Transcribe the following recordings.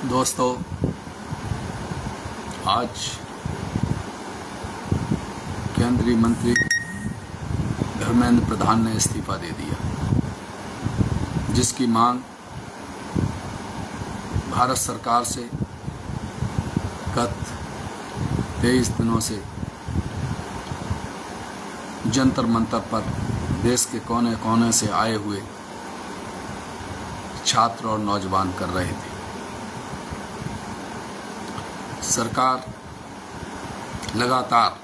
दोस्तों, आज केंद्रीय मंत्री धर्मेंद्र प्रधान ने इस्तीफा दे दिया, जिसकी मांग भारत सरकार से गत 23 दिनों से जंतर मंतर पर देश के कोने कोने से आए हुए छात्र और नौजवान कर रहे थे। सरकार लगातार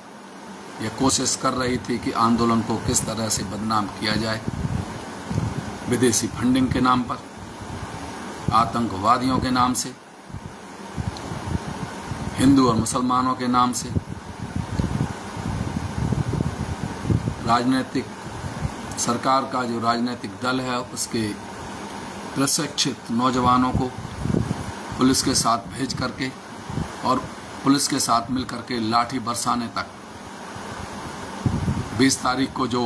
यह कोशिश कर रही थी कि आंदोलन को किस तरह से बदनाम किया जाए, विदेशी फंडिंग के नाम पर, आतंकवादियों के नाम से, हिंदू और मुसलमानों के नाम से, राजनीतिक सरकार का जो राजनीतिक दल है उसके प्रशिक्षित नौजवानों को पुलिस के साथ भेज करके और पुलिस के साथ मिलकर के लाठी बरसाने तक 20 तारीख को जो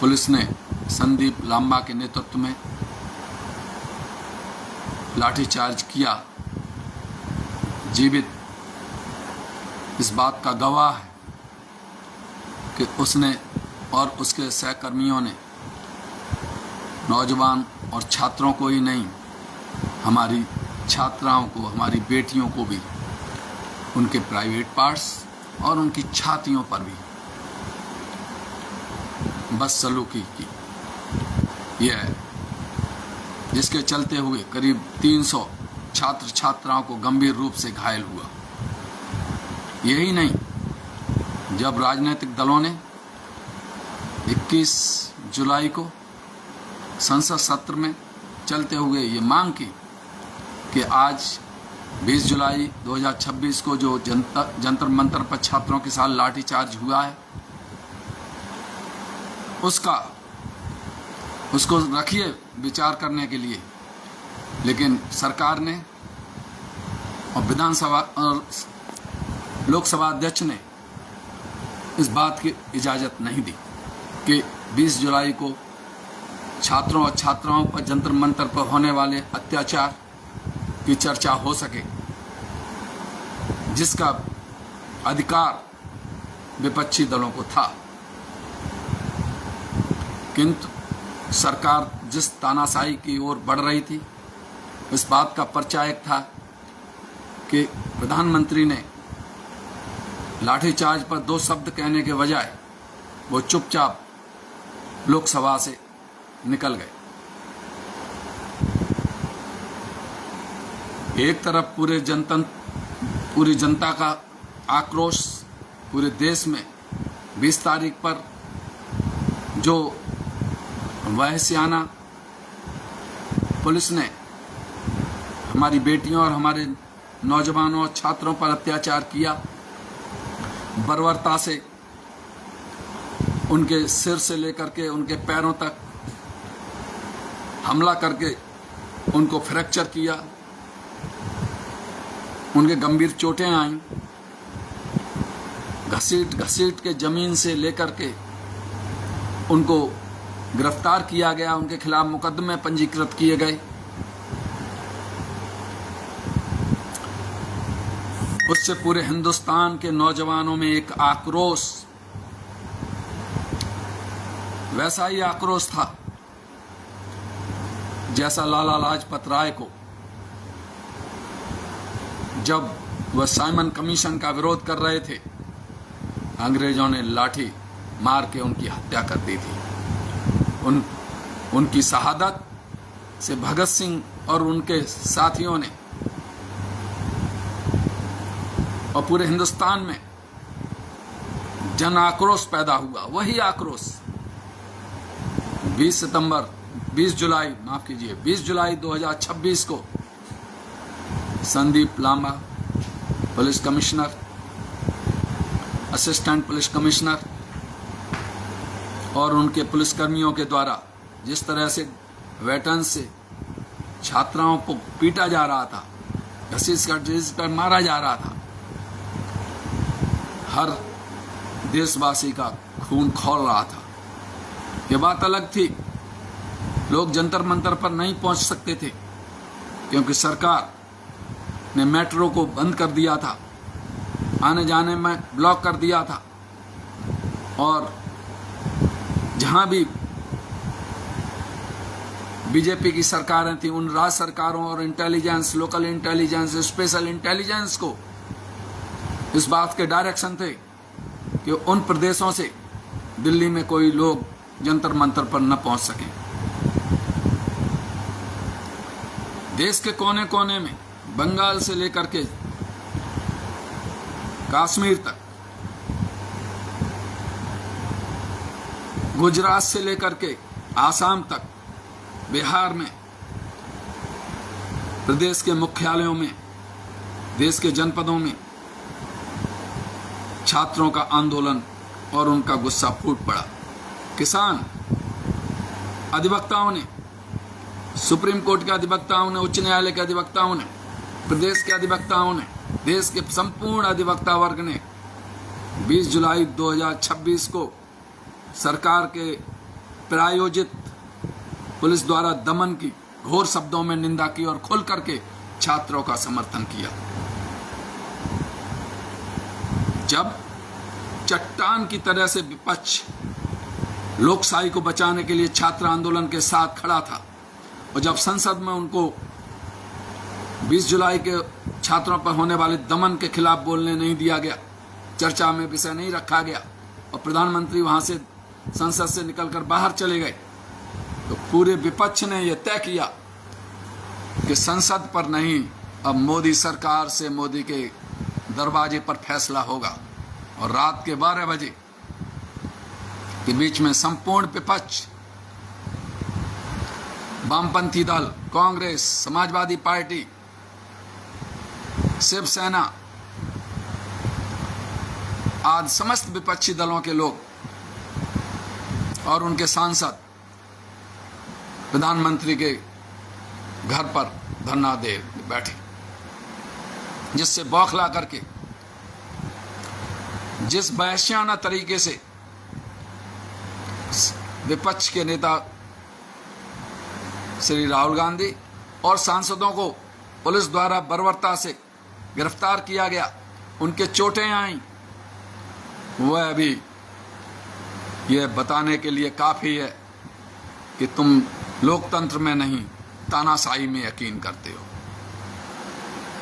पुलिस ने संदीप लांबा के नेतृत्व में लाठीचार्ज किया, जीवित इस बात का गवाह है कि उसने और उसके सहकर्मियों ने नौजवान और छात्रों को ही नहीं, हमारी छात्राओं को, हमारी बेटियों को भी उनके प्राइवेट पार्ट्स और उनकी छातियों पर भी बदसलूकी की। यह है जिसके चलते हुए करीब 300 छात्र छात्राओं को गंभीर रूप से घायल हुआ। यही नहीं, जब राजनीतिक दलों ने 21 जुलाई को संसद सत्र में चलते हुए ये मांग की कि आज 20 जुलाई 2026 को जो जंतर मंतर पर छात्रों के साथ लाठीचार्ज हुआ है उसको रखिए विचार करने के लिए, लेकिन सरकार ने और विधानसभा और लोकसभा अध्यक्ष ने इस बात की इजाज़त नहीं दी कि 20 जुलाई को छात्रों और छात्राओं पर जंतर मंतर पर होने वाले अत्याचार की चर्चा हो सके, जिसका अधिकार विपक्षी दलों को था। किंतु सरकार जिस तानाशाही की ओर बढ़ रही थी, इस बात का परिचायक था कि प्रधानमंत्री ने लाठीचार्ज पर 2 शब्द कहने के बजाय वो चुपचाप लोकसभा से निकल गए। एक तरफ पूरी जनता का आक्रोश पूरे देश में 20 तारीख पर जो वहशियाना पुलिस ने हमारी बेटियों और हमारे नौजवानों और छात्रों पर अत्याचार किया, बर्बरता से उनके सिर से लेकर के उनके पैरों तक हमला करके उनको फ्रैक्चर किया, उनके गंभीर चोटें आईं, घसीट के जमीन से लेकर के उनको गिरफ्तार किया गया, उनके खिलाफ मुकदमे पंजीकृत किए गए। उससे पूरे हिंदुस्तान के नौजवानों में एक आक्रोश, वैसा ही आक्रोश था जैसा लाला लाजपत राय को जब वह साइमन कमीशन का विरोध कर रहे थे, अंग्रेजों ने लाठी मार के उनकी हत्या कर दी थी। उनकी शहादत से भगत सिंह और उनके साथियों ने और पूरे हिंदुस्तान में जन आक्रोश पैदा हुआ। वही आक्रोश 20 जुलाई 2026 को Sandeep Lamba police commissioner, assistant police commissioner और उनके पुलिसकर्मियों के द्वारा जिस तरह से वेटन से छात्राओं को पीटा जा रहा था, घसीट कर मारा जा रहा था, हर देशवासी का खून खौल रहा था। ये बात अलग थी, लोग जंतर मंतर पर नहीं पहुंच सकते थे क्योंकि सरकार ने मेट्रो को बंद कर दिया था, आने जाने में ब्लॉक कर दिया था, और जहां भी बीजेपी की सरकारें थी उन राज्य सरकारों और intelligence, local intelligence, special intelligence को इस बात के डायरेक्शन थे कि उन प्रदेशों से दिल्ली में कोई लोग जंतर मंतर पर न पहुंच सकें। देश के कोने कोने में, बंगाल से लेकर के कश्मीर तक, गुजरात से लेकर के आसाम तक, बिहार में, प्रदेश के मुख्यालयों में, देश के जनपदों में छात्रों का आंदोलन और उनका गुस्सा फूट पड़ा। किसान अधिवक्ताओं ने, सुप्रीम कोर्ट के अधिवक्ताओं ने, उच्च न्यायालय के अधिवक्ताओं ने, प्रदेश के अधिवक्ताओं ने, देश के संपूर्ण अधिवक्ता वर्ग ने 20 जुलाई 2026 को सरकार के प्रायोजित पुलिस द्वारा दमन की घोर शब्दों में निंदा की और खुल करके छात्रों का समर्थन किया। जब चट्टान की तरह से विपक्ष लोकशाही को बचाने के लिए छात्र आंदोलन के साथ खड़ा था, और जब संसद में उनको 20 जुलाई के छात्रों पर होने वाले दमन के खिलाफ बोलने नहीं दिया गया, चर्चा में विषय नहीं रखा गया, और प्रधानमंत्री वहां से संसद से निकलकर बाहर चले गए, तो पूरे विपक्ष ने यह तय किया कि संसद पर नहीं, अब मोदी सरकार से, मोदी के दरवाजे पर फैसला होगा। और रात के 12 बजे के बीच में संपूर्ण विपक्ष, वामपंथी दल, कांग्रेस, समाजवादी पार्टी, शिवसेना आदि समस्त विपक्षी दलों के लोग और उनके सांसद प्रधानमंत्री के घर पर धरना दे बैठे, जिससे बौखला करके, जिस वहशियाना तरीके से विपक्ष के नेता श्री राहुल गांधी और सांसदों को पुलिस द्वारा बर्बरता से गिरफ्तार किया गया, उनके चोटें आईं, वह अभी यह बताने के लिए काफी है कि तुम लोकतंत्र में नहीं, तानाशाही में यकीन करते हो।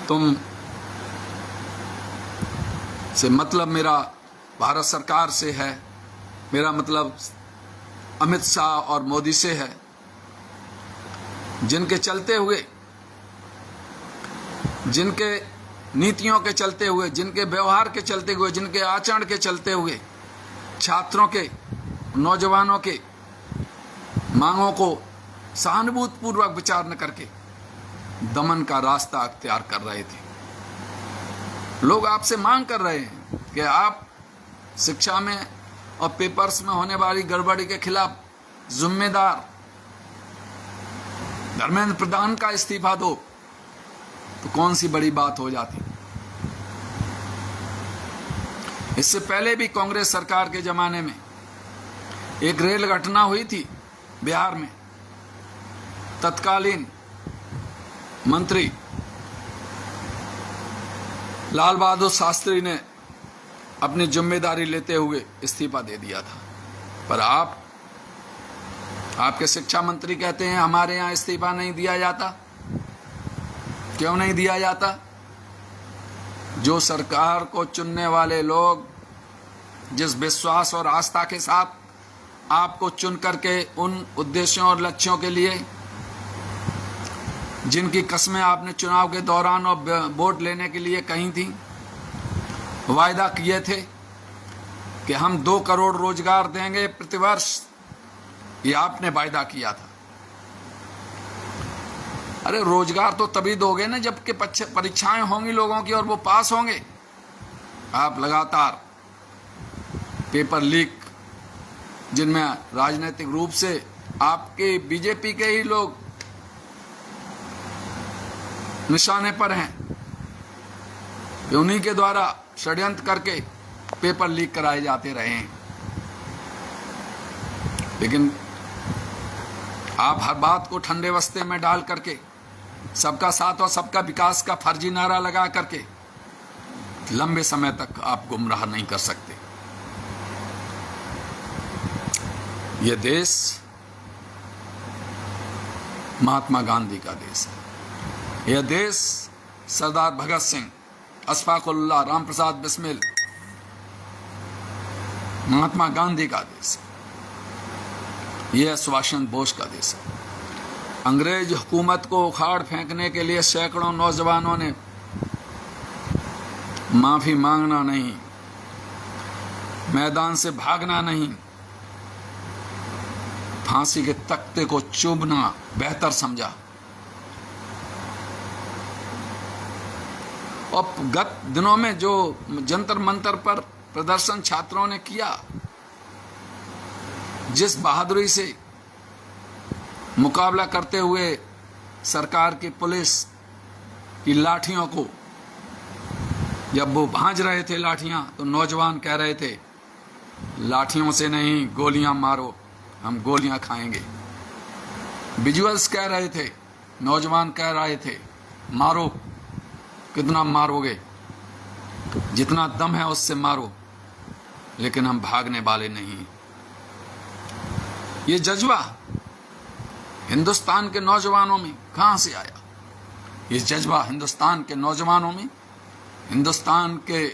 तुम से मतलब मेरा भारत सरकार से है, मेरा मतलब अमित शाह और मोदी से है, जिनके चलते हुए, जिनके नीतियों के चलते हुए, जिनके व्यवहार के चलते हुए, जिनके आचरण के चलते हुए छात्रों के, नौजवानों के मांगों को सहानुभूतिपूर्वक विचार न करके दमन का रास्ता अख्तियार कर रहे थे। लोग आपसे मांग कर रहे हैं कि आप शिक्षा में और पेपर्स में होने वाली गड़बड़ी के खिलाफ जिम्मेदार धर्मेंद्र प्रधान का इस्तीफा दो, तो कौन सी बड़ी बात हो जाती। इससे पहले भी कांग्रेस सरकार के जमाने में एक रेल घटना हुई थी बिहार में। तत्कालीन मंत्री लाल बहादुर शास्त्री ने अपनी जिम्मेदारी लेते हुए इस्तीफा दे दिया था, पर आपके शिक्षा मंत्री कहते हैं हमारे यहाँ इस्तीफा नहीं दिया जाता। क्यों नहीं दिया जाता? जो सरकार को चुनने वाले लोग जिस विश्वास और आस्था के साथ आपको चुन करके उन उद्देश्यों और लक्ष्यों के लिए, जिनकी कस्में आपने चुनाव के दौरान और वोट लेने के लिए कही थी, वायदा किए थे कि हम 2 करोड़ रोजगार देंगे प्रतिवर्ष, ये आपने वायदा किया था। अरे रोजगार तो तभी दोगे ना जबकि परीक्षाएं होंगी लोगों की और वो पास होंगे। आप लगातार पेपर लीक, जिनमें राजनीतिक रूप से आपके बीजेपी के ही लोग निशाने पर हैं, कि उन्हीं के द्वारा षड्यंत्र करके पेपर लीक कराए जाते रहे हैं, लेकिन आप हर बात को ठंडे वस्ते में डाल करके सबका साथ और सबका विकास का फर्जी नारा लगा करके लंबे समय तक आप गुमराह नहीं कर सकते। यह देश महात्मा गांधी का देश है। यह देश सरदार भगत सिंह, अशफाकुल्लाह, राम प्रसाद बिस्मिल, महात्मा गांधी का देश है। यह सुभाष चंद्र बोस का देश है। अंग्रेज हुकूमत को उखाड़ फेंकने के लिए सैकड़ों नौजवानों ने माफी मांगना नहीं, मैदान से भागना नहीं, फांसी के तख्ते को चूमना बेहतर समझा। और गत दिनों में जो जंतर मंतर पर प्रदर्शन छात्रों ने किया, जिस बहादुरी से मुकाबला करते हुए सरकार की पुलिस की लाठियों को, जब वो भांज रहे थे लाठियां, तो नौजवान कह रहे थे लाठियों से नहीं गोलियां मारो, हम गोलियां खाएंगे। विजुअल्स कह रहे थे, नौजवान कह रहे थे मारो, कितना मारोगे, जितना दम है उससे मारो, लेकिन हम भागने वाले नहीं। ये जज्बा हिंदुस्तान के नौजवानों में कहां से आया? ये जज्बा हिंदुस्तान के नौजवानों में, हिंदुस्तान के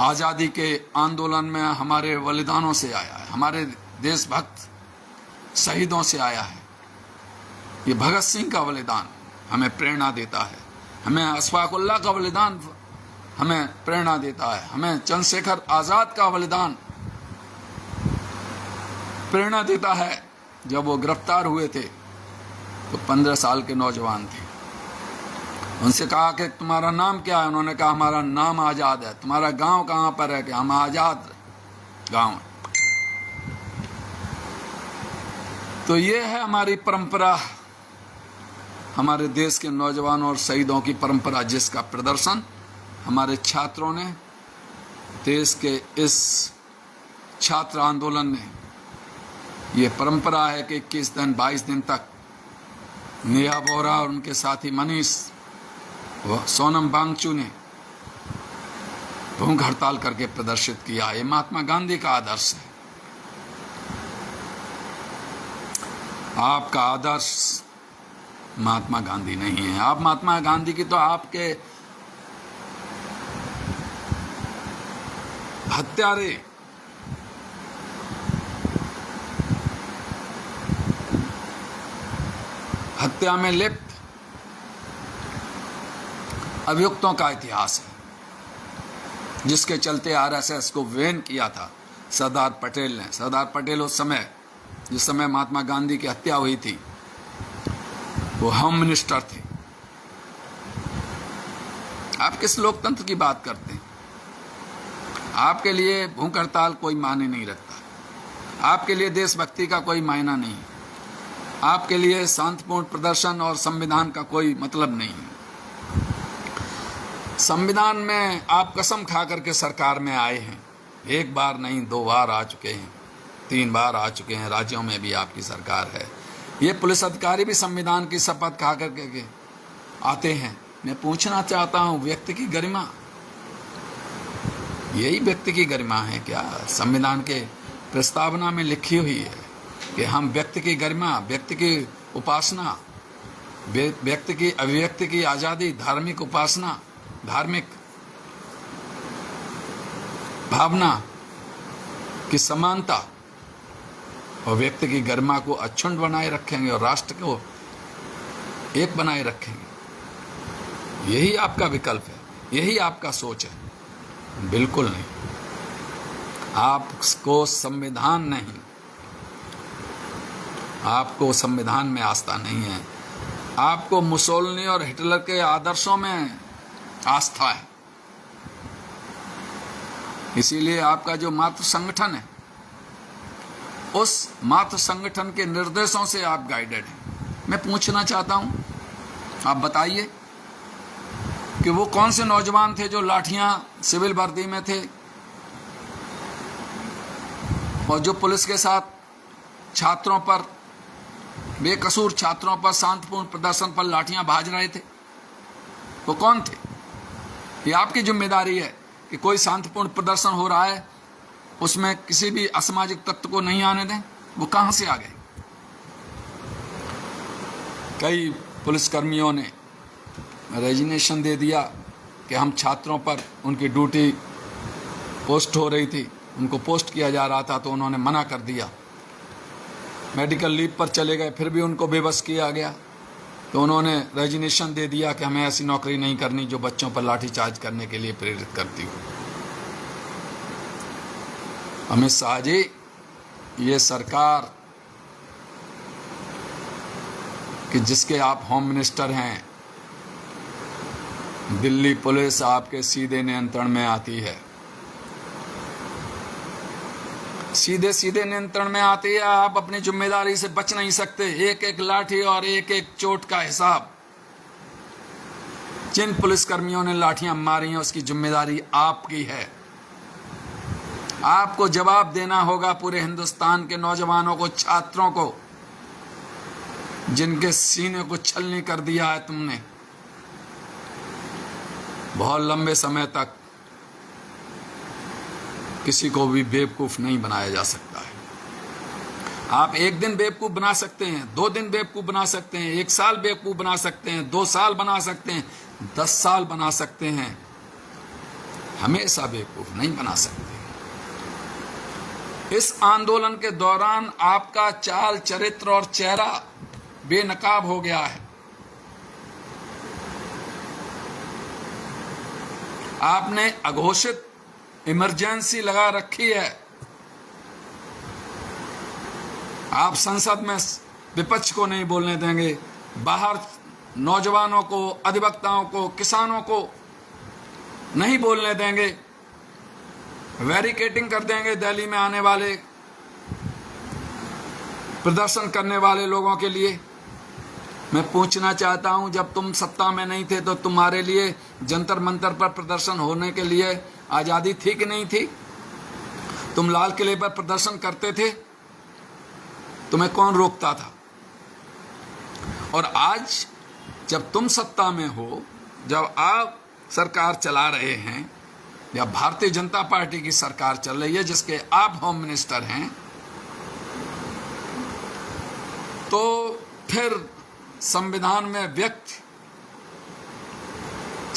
आजादी के आंदोलन में हमारे बलिदानों से आया है, हमारे देशभक्त शहीदों से आया है। ये भगत सिंह का बलिदान हमें प्रेरणा देता है, हमें अशफाकुल्लाह का बलिदान हमें प्रेरणा देता है, हमें चंद्रशेखर आजाद का बलिदान प्रेरणा देता है। जब वो गिरफ्तार हुए थे तो 15 साल के नौजवान थे। उनसे कहा कि तुम्हारा नाम क्या है? उन्होंने कहा हमारा नाम आजाद है। तुम्हारा गांव कहां पर है? कि हम आजाद गांव है। तो ये है हमारी परंपरा, हमारे देश के नौजवानों और शहीदों की परंपरा, जिसका प्रदर्शन हमारे छात्रों ने, देश के इस छात्र आंदोलन ने, ये परंपरा है कि 21 दिन 22 दिन तक नेहा बोरा और उनके साथी मनीष सोनम बांगचू ने भूख हड़ताल करके प्रदर्शित किया। ये महात्मा गांधी का आदर्श है। आपका आदर्श महात्मा गांधी नहीं है। आप महात्मा गांधी की तो आपके हत्यारे, हत्या में लिप्त अभियुक्तों का इतिहास है, जिसके चलते आरएसएस को वेन किया था सरदार पटेल ने। सरदार पटेल उस समय, जिस समय महात्मा गांधी की हत्या हुई थी, वो होम मिनिस्टर थे। आप किस लोकतंत्र की बात करते हैं? आपके लिए भूख हड़ताल कोई मायने नहीं रखता, आपके लिए देशभक्ति का कोई मायना नहीं, आपके लिए शांतिपूर्ण प्रदर्शन और संविधान का कोई मतलब नहीं है। संविधान में आप कसम खा करके सरकार में आए हैं, एक बार नहीं 2 बार आ चुके हैं, 3 बार आ चुके हैं, राज्यों में भी आपकी सरकार है। ये पुलिस अधिकारी भी संविधान की शपथ खा करके आते हैं। मैं पूछना चाहता हूं, व्यक्ति की गरिमा, यही व्यक्ति की गरिमा है क्या? संविधान के प्रस्तावना में लिखी हुई है कि हम व्यक्ति की गरिमा, व्यक्ति की उपासना, व्यक्ति की अभिव्यक्ति की आजादी, धार्मिक उपासना, धार्मिक भावना की समानता और व्यक्ति की गरिमा को अक्षुण्ण बनाए रखेंगे और राष्ट्र को एक बनाए रखेंगे। यही आपका विकल्प है, यही आपका सोच है? बिल्कुल नहीं। आपको संविधान नहीं, आपको संविधान में आस्था नहीं है, आपको मुसोलिनी और हिटलर के आदर्शों में आस्था है। इसीलिए आपका जो मातृ संगठन है, उस मातृ संगठन के निर्देशों से आप गाइडेड हैं। मैं पूछना चाहता हूं, आप बताइए कि वो कौन से नौजवान थे जो लाठियां सिविल वर्दी में थे, और जो पुलिस के साथ छात्रों पर, बेकसूर छात्रों पर शांतिपूर्ण प्रदर्शन पर लाठियां भाज रहे थे, वो कौन थे? ये आपकी जिम्मेदारी है कि कोई शांतिपूर्ण प्रदर्शन हो रहा है उसमें किसी भी असामाजिक तत्व को नहीं आने दें। वो कहां से आ गए? कई पुलिसकर्मियों ने रेजिग्नेशन दे दिया कि हम छात्रों पर, उनकी ड्यूटी पोस्ट हो रही थी, उनको पोस्ट किया जा रहा था तो उन्होंने मना कर दिया। मेडिकल लीव पर चले गए, फिर भी उनको बेबस किया गया तो उन्होंने रेजिग्नेशन दे दिया कि हमें ऐसी नौकरी नहीं करनी जो बच्चों पर लाठीचार्ज करने के लिए प्रेरित करती हो। अमित शाह जी, ये सरकार कि जिसके आप होम मिनिस्टर हैं, दिल्ली पुलिस आपके सीधे नियंत्रण में आती है, सीधे सीधे नियंत्रण में आती है। आप अपनी जिम्मेदारी से बच नहीं सकते। एक एक लाठी और एक एक चोट का हिसाब, जिन पुलिसकर्मियों ने लाठियां मारी हैं उसकी जिम्मेदारी आपकी है। आपको जवाब देना होगा पूरे हिंदुस्तान के नौजवानों को, छात्रों को, जिनके सीने को छलनी कर दिया है तुमने। बहुत लंबे समय तक किसी को भी बेवकूफ नहीं बनाया जा सकता है। आप एक दिन बेवकूफ बना सकते हैं, 2 दिन बेवकूफ बना सकते हैं, 1 साल बेवकूफ बना सकते हैं, 2 साल बना सकते हैं, 10 साल बना सकते हैं, हमेशा बेवकूफ नहीं बना सकते। इस आंदोलन के दौरान आपका चाल, चरित्र और चेहरा बेनकाब हो गया है। आपने अघोषित इमरजेंसी लगा रखी है। आप संसद में विपक्ष को नहीं बोलने देंगे, बाहर नौजवानों को, अधिवक्ताओं को, किसानों को नहीं बोलने देंगे, बैरिकेडिंग कर देंगे दिल्ली में आने वाले, प्रदर्शन करने वाले लोगों के लिए। मैं पूछना चाहता हूं, जब तुम सत्ता में नहीं थे तो तुम्हारे लिए जंतर मंतर पर प्रदर्शन होने के लिए आजादी थी कि नहीं थी? तुम लाल किले पर प्रदर्शन करते थे, तुम्हें कौन रोकता था? और आज जब तुम सत्ता में हो, जब आप सरकार चला रहे हैं, या भारतीय जनता पार्टी की सरकार चल रही है जिसके आप होम मिनिस्टर हैं, तो फिर संविधान में व्यक्त,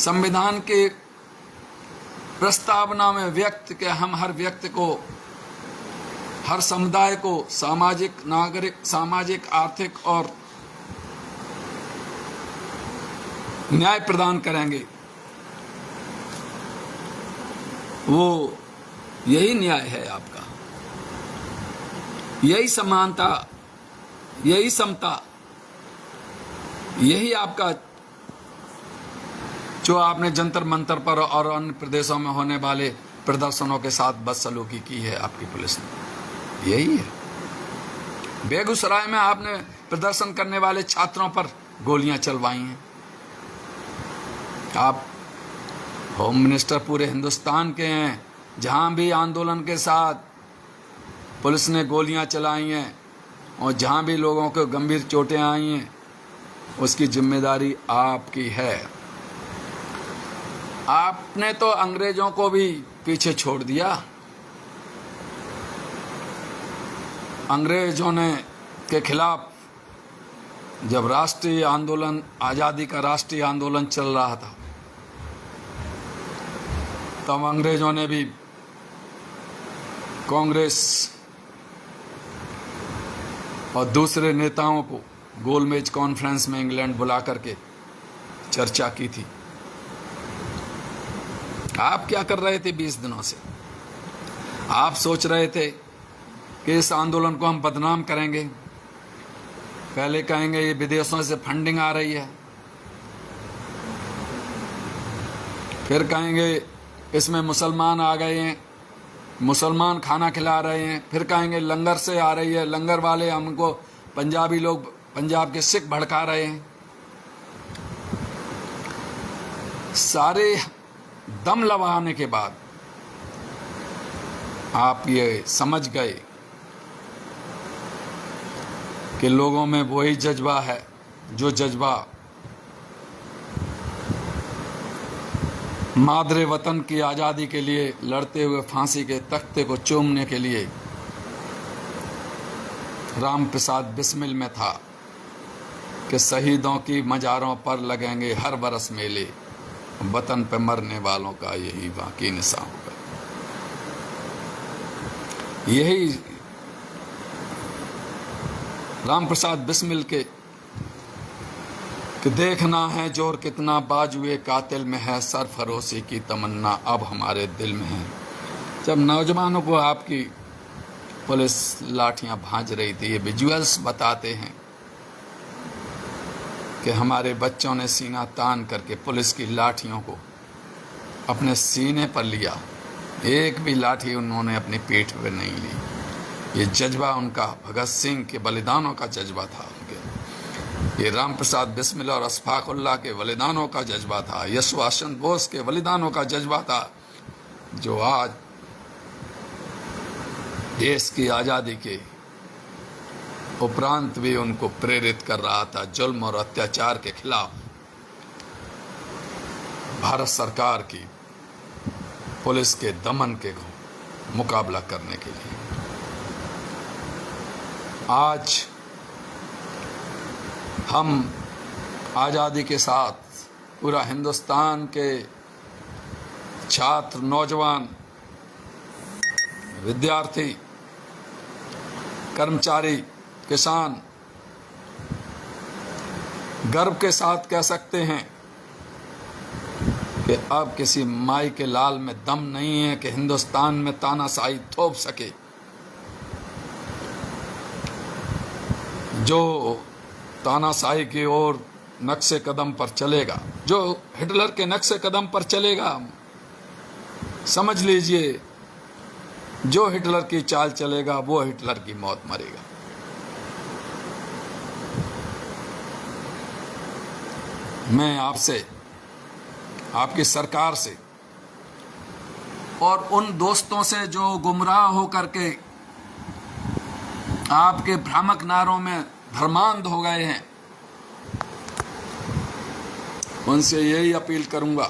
संविधान के प्रस्तावना में व्यक्त कि हम हर व्यक्ति को, हर समुदाय को सामाजिक, नागरिक, सामाजिक, आर्थिक और न्याय प्रदान करेंगे। वो यही न्याय है आपका, यही समानता, यही समता, यही आपका जो आपने जंतर मंतर पर और अन्य प्रदेशों में होने वाले प्रदर्शनों के साथ बदसलूकी की है आपकी पुलिस ने, यही है। बेगूसराय में आपने प्रदर्शन करने वाले छात्रों पर गोलियां चलवाई हैं। आप होम मिनिस्टर पूरे हिंदुस्तान के हैं, जहां भी आंदोलन के साथ पुलिस ने गोलियां चलाई हैं और जहां भी लोगों को गंभीर चोटें आई हैं, उसकी जिम्मेदारी आपकी है। आपने तो अंग्रेजों को भी पीछे छोड़ दिया। अंग्रेजों ने के खिलाफ जब राष्ट्रीय आंदोलन, आजादी का राष्ट्रीय आंदोलन चल रहा था, तब अंग्रेजों ने भी कांग्रेस और दूसरे नेताओं को गोलमेज कॉन्फ्रेंस में इंग्लैंड बुला करके चर्चा की थी। आप क्या कर रहे थे 20 दिनों से? आप सोच रहे थे कि इस आंदोलन को हम बदनाम करेंगे। पहले कहेंगे ये विदेशों से फंडिंग आ रही है, फिर कहेंगे इसमें मुसलमान आ गए हैं, मुसलमान खाना खिला रहे हैं, फिर कहेंगे लंगर से आ रही है, लंगर वाले हमको, पंजाबी लोग, पंजाब के सिख भड़का रहे हैं। सारे दम लगाने के बाद आप ये समझ गए कि लोगों में वही जज्बा है जो जज्बा मादरे वतन की आज़ादी के लिए लड़ते हुए फांसी के तख्ते को चूमने के लिए राम प्रसाद बिस्मिल में था कि शहीदों की मज़ारों पर लगेंगे हर बरस मेले, वतन पे मरने वालों का यही बाकी निशान होगा। यही राम प्रसाद बिस्मिल के कि देखना है जोर कितना बाजुए कातिल में है, सरफरोशी की तमन्ना अब हमारे दिल में है। जब नौजवानों को आपकी पुलिस लाठियां भांज रही थी, ये विजुअल्स बताते हैं कि हमारे बच्चों ने सीना तान करके पुलिस की लाठियों को अपने सीने पर लिया, एक भी लाठी उन्होंने अपनी पीठ पर नहीं ली। ये जज्बा उनका भगत सिंह के बलिदानों का जज्बा था, ये राम प्रसाद बिस्मिल और अशफाकुल्लाह के बलिदानों का जज्बा था, यशवंत चंद्र बोस के बलिदानों का जज्बा था, जो आज देश की आज़ादी के उपरांत भी उनको प्रेरित कर रहा था जुल्म और अत्याचार के खिलाफ भारत सरकार की पुलिस के दमन के मुकाबला करने के लिए। आज हम आज़ादी के साथ पूरा हिंदुस्तान के छात्र, नौजवान, विद्यार्थी, कर्मचारी, किसान गर्व के साथ कह सकते हैं कि अब किसी माई के लाल में दम नहीं है कि हिंदुस्तान में तानाशाही थोप सके। जो तानाशाही की ओर नक्शे कदम पर चलेगा, जो हिटलर के नक्शे कदम पर चलेगा, समझ लीजिए जो हिटलर की चाल चलेगा वो हिटलर की मौत मरेगा। मैं आपसे, आपकी सरकार से और उन दोस्तों से जो गुमराह होकर के आपके भ्रामक नारों में धर्मांध हो गए हैं, उनसे यही अपील करूंगा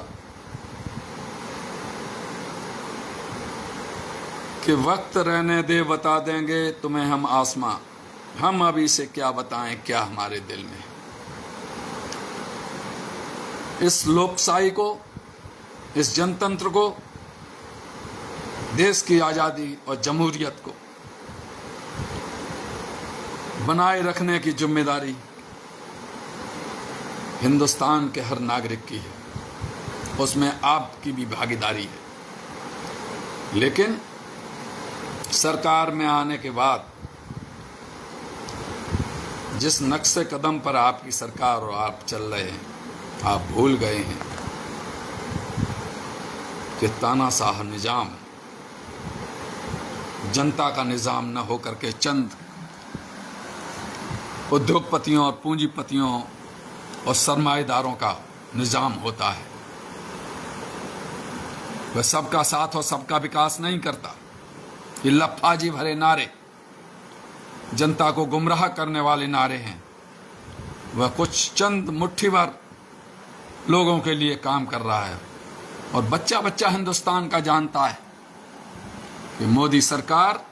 कि वक्त रहने दे, बता देंगे तुम्हें हम आसमां, हम अभी से क्या बताएं क्या हमारे दिल में। इस लोकशाही को, इस जनतंत्र को, देश की आज़ादी और जमहूरियत को बनाए रखने की जिम्मेदारी हिंदुस्तान के हर नागरिक की है, उसमें आपकी भी भागीदारी है। लेकिन सरकार में आने के बाद जिस नक्शे कदम पर आपकी सरकार और आप चल रहे हैं, आप भूल गए हैं कि तानाशाह निजाम जनता का निजाम न होकर के चंद उद्योगपतियों और पूंजीपतियों और सरमाएदारों का निजाम होता है। वह सबका साथ और सबका विकास नहीं करता। ये लफ्फाजी भरे नारे, जनता को गुमराह करने वाले नारे हैं। वह कुछ चंद मुट्ठी भर लोगों के लिए काम कर रहा है और बच्चा बच्चा हिंदुस्तान का जानता है कि मोदी सरकार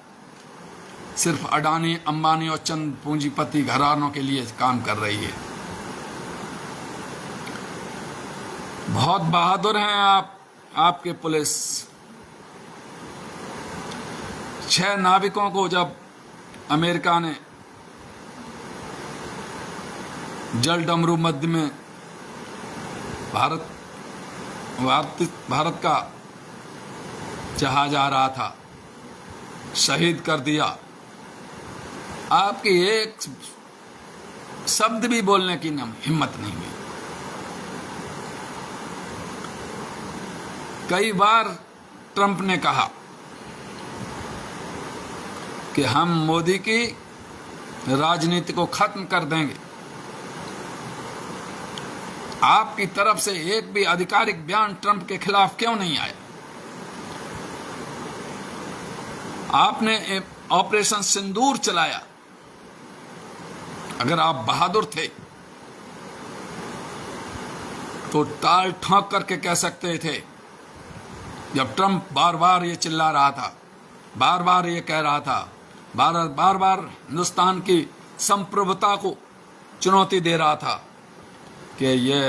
सिर्फ अडानी, अंबानी और चंद पूंजीपति घरानों के लिए काम कर रही है। बहुत बहादुर हैं आप, आपके पुलिस। 6 नाविकों को जब अमेरिका ने जल डमरू मध्य में भारत का जहाज आ रहा था, शहीद कर दिया, आपकी एक शब्द भी बोलने की हिम्मत नहीं हुई। कई बार ट्रंप ने कहा कि हम मोदी की राजनीति को खत्म कर देंगे। आपकी तरफ से एक भी आधिकारिक बयान ट्रंप के खिलाफ क्यों नहीं आया? आपने ऑपरेशन सिंदूर चलाया, अगर आप बहादुर थे तो टाल ठोंक करके कह सकते थे, जब ट्रंप बार बार ये चिल्ला रहा था, बार बार ये कह रहा था, बार बार हिंदुस्तान की संप्रभुता को चुनौती दे रहा था कि ये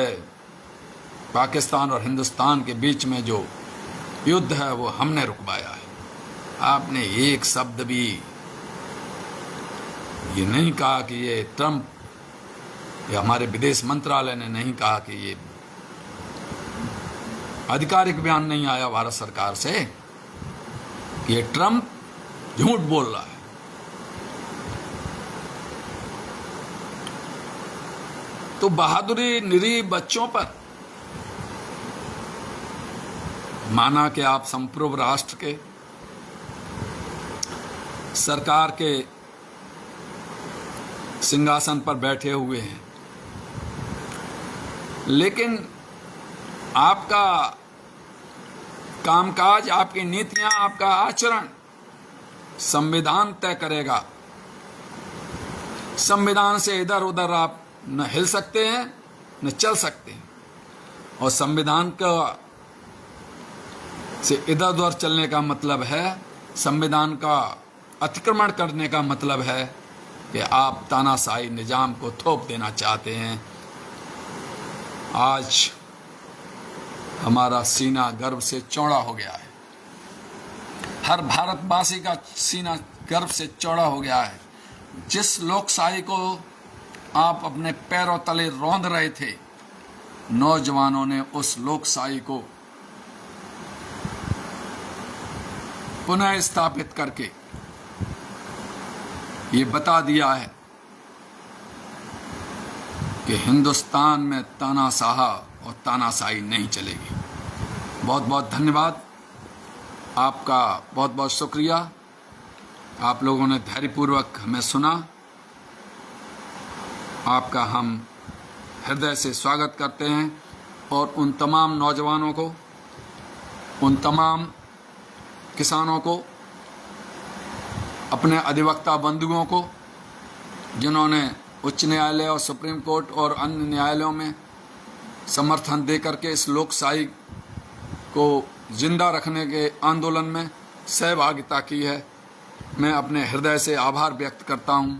पाकिस्तान और हिंदुस्तान के बीच में जो युद्ध है वो हमने रुकवाया है। आपने एक शब्द भी ये नहीं कहा कि ये ट्रंप या हमारे विदेश मंत्रालय ने नहीं कहा कि ये आधिकारिक बयान नहीं आया भारत सरकार से कि ये ट्रंप झूठ बोल रहा है। तो बहादुरी निरीह बच्चों पर, माना कि आप संप्रभु राष्ट्र के सरकार के सिंहासन पर बैठे हुए हैं, लेकिन आपका कामकाज, आपकी नीतियां, आपका आचरण संविधान तय करेगा। संविधान से इधर उधर आप न हिल सकते हैं न चल सकते हैं, और संविधान का से इधर उधर चलने का मतलब है, संविधान का अतिक्रमण करने का मतलब है कि आप तानाशाही निजाम को थोप देना चाहते हैं। आज हमारा सीना गर्व से चौड़ा हो गया है, हर भारतवासी का सीना गर्व से चौड़ा हो गया है। जिस लोकशाही को आप अपने पैरों तले रौंद रहे थे, नौजवानों ने उस लोकशाही को पुनः स्थापित करके ये बता दिया है कि हिंदुस्तान में तानाशाह और तानाशाही नहीं चलेगी। बहुत बहुत धन्यवाद, आपका बहुत बहुत शुक्रिया। आप लोगों ने धैर्यपूर्वक हमें सुना। आपका हम हृदय से स्वागत करते हैं, और उन तमाम नौजवानों को, उन तमाम किसानों को, अपने अधिवक्ता बंधुओं को जिन्होंने उच्च न्यायालय और सुप्रीम कोर्ट और अन्य न्यायालयों में समर्थन दे करके इस लोकशाही को जिंदा रखने के आंदोलन में सहभागिता की है, मैं अपने हृदय से आभार व्यक्त करता हूं।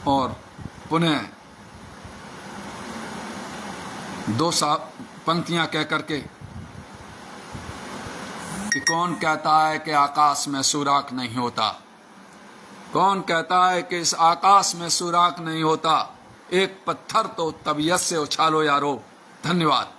और पुनः दो पंक्तियां कह करके कि कौन कहता है कि आकाश में सुराख नहीं होता, कौन कहता है कि इस आकाश में सुराख नहीं होता, एक पत्थर तो तबीयत से उछालो यारो। धन्यवाद।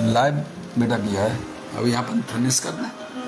लाइव बेटा किया है, अब यहाँ पर फिनिश करना है।